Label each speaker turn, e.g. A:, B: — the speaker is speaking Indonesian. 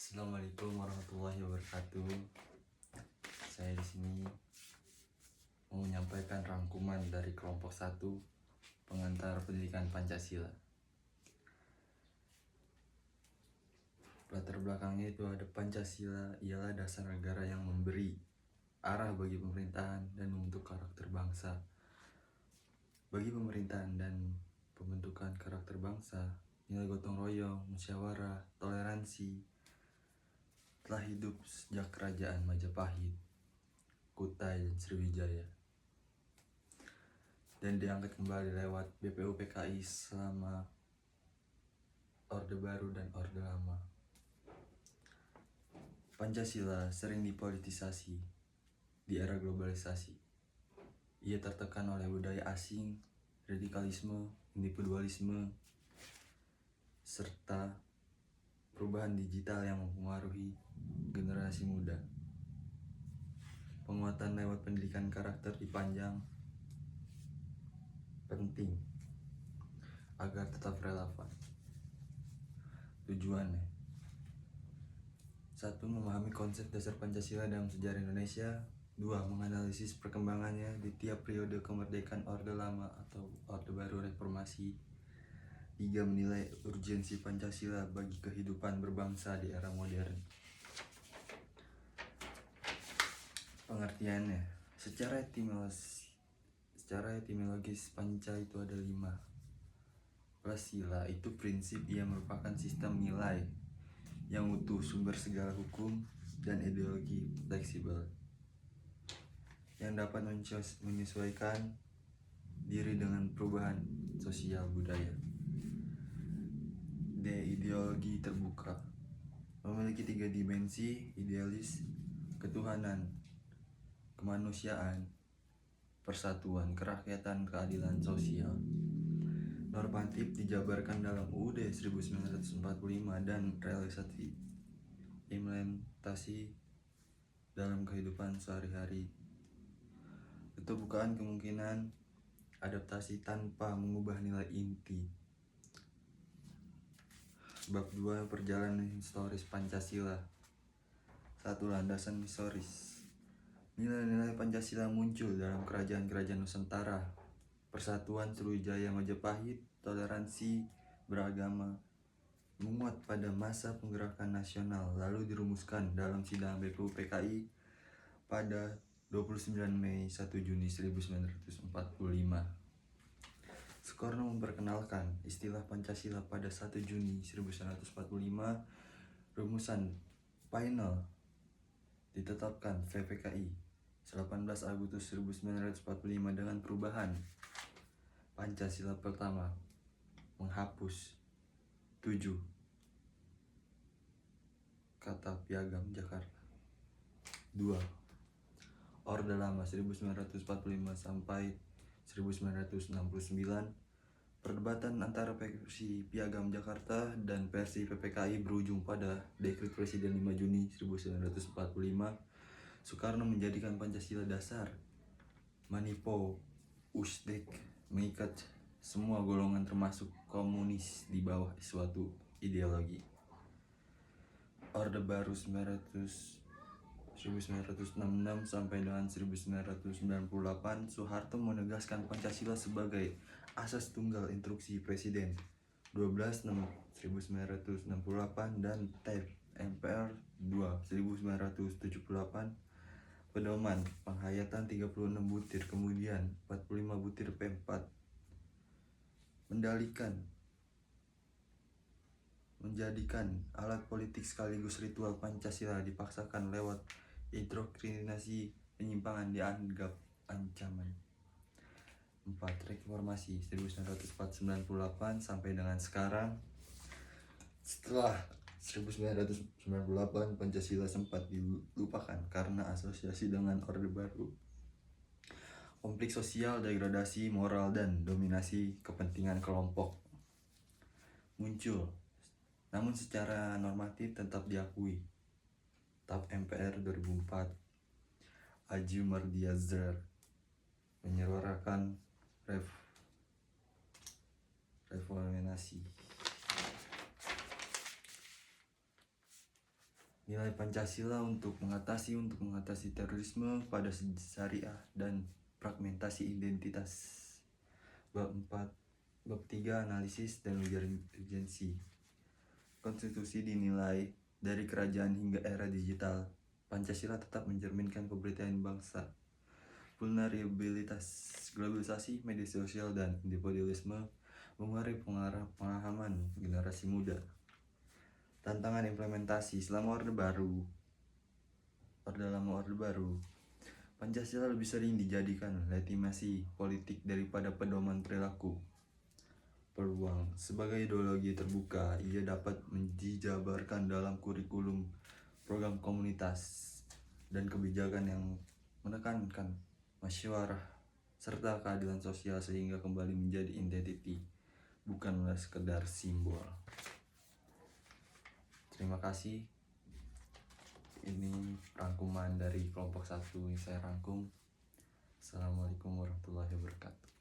A: Assalamualaikum warahmatullahi wabarakatuh. Saya di sini mau menyampaikan rangkuman dari kelompok 1 pengantar pendidikan Pancasila. Latar belakangnya itu ada Pancasila ialah dasar negara yang memberi arah bagi pemerintahan dan membentuk karakter bangsa. Bagi pemerintahan dan pembentukan karakter bangsa, nilai gotong royong, musyawarah, toleransi telah hidup sejak kerajaan Majapahit, Kutai, dan Sriwijaya, dan diangkat kembali lewat BPU PKI selama Orde Baru dan Orde Lama. Pancasila sering dipolitisasi di era globalisasi. Ia tertekan oleh budaya asing, radikalisme, individualisme, serta perubahan digital yang mempengaruhi generasi muda. Penguatan lewat pendidikan karakter dipandang penting agar tetap relevan. Tujuannya: 1. Memahami konsep dasar Pancasila dalam sejarah Indonesia. 2. Menganalisis perkembangannya di tiap periode kemerdekaan Orde Lama atau Orde Baru Reformasi. 3. Menilai urgensi Pancasila bagi kehidupan berbangsa di era modern. Pengertiannya: secara etimologis Panca itu ada 5. Plus sila itu prinsip, ia merupakan sistem nilai yang utuh, sumber segala hukum dan ideologi fleksibel yang dapat menyesuaikan diri dengan perubahan sosial budaya. D. Ideologi terbuka memiliki 3 dimensi: idealis, ketuhanan, kemanusiaan, persatuan, kerakyatan, keadilan sosial. Normatif dijabarkan dalam UUD 1945 dan realisasi implementasi dalam kehidupan sehari-hari. Keterbukaan kemungkinan adaptasi tanpa mengubah nilai inti. Bab 2. Perjalanan historis Pancasila. 1. Landasan historis. Nilai-nilai Pancasila muncul dalam kerajaan-kerajaan Nusantara, persatuan Sriwijaya Majapahit, toleransi beragama, menguat pada masa penggerakan nasional, lalu dirumuskan dalam sidang BPU PKI pada 29 Mei 1 Juni 1945. Soekarno memperkenalkan istilah Pancasila pada 1 Juni 1945. Rumusan final ditetapkan VPKI 18 Agustus 1945 dengan perubahan. Pancasila pertama: menghapus 7 kata Piagam Jakarta. 2. Orde Lama 1945 sampai 1969. Perdebatan antara versi Piagam Jakarta dan versi PPKI berujung pada Dekret Presiden 5 Juni 1945. Soekarno menjadikan Pancasila dasar Manipo Usdek, mengikat semua golongan termasuk komunis di bawah suatu ideologi. Orde Baru 1966 sampai dengan 1998, Soeharto menegaskan Pancasila sebagai asas tunggal instruksi Presiden 12/1968 dan TEP MPR 2/1978, pedoman penghayatan 36 butir, kemudian 45 butir P4, menjadikan alat politik sekaligus ritual Pancasila dipaksakan lewat indoktrinasi penyimpangan dianggap ancaman. 4. Reformasi 1998 sampai dengan sekarang. Setelah 1998, Pancasila sempat dilupakan karena asosiasi dengan Orde Baru. Konflik sosial, degradasi moral, dan dominasi kepentingan kelompok muncul, namun secara normatif tetap diakui. TAP MPR 2004, Haji Mardiazar menyuarakan reformasi. Nilai Pancasila untuk mengatasi terorisme pada syariah dan fragmentasi identitas. Bab 4, Bab 3, Analisis dan ujar urgensi. Konstitusi dinilai dari kerajaan hingga era digital. Pancasila tetap mencerminkan pemberdayaan bangsa. Vulnerabilitas globalisasi, media sosial, dan individualisme mengaruhi pemahaman generasi muda. Tantangan implementasi selama Orde Lama Orde Baru, Pancasila lebih sering dijadikan legitimasi politik daripada pedoman perilaku. Peluang sebagai ideologi terbuka, ia dapat dijabarkan dalam kurikulum, program komunitas, dan kebijakan yang menekankan musyawarah serta keadilan sosial sehingga kembali menjadi identiti, bukanlah sekedar simbol. Terima kasih. Ini rangkuman dari kelompok 1 yang saya rangkum. Assalamualaikum warahmatullahi wabarakatuh.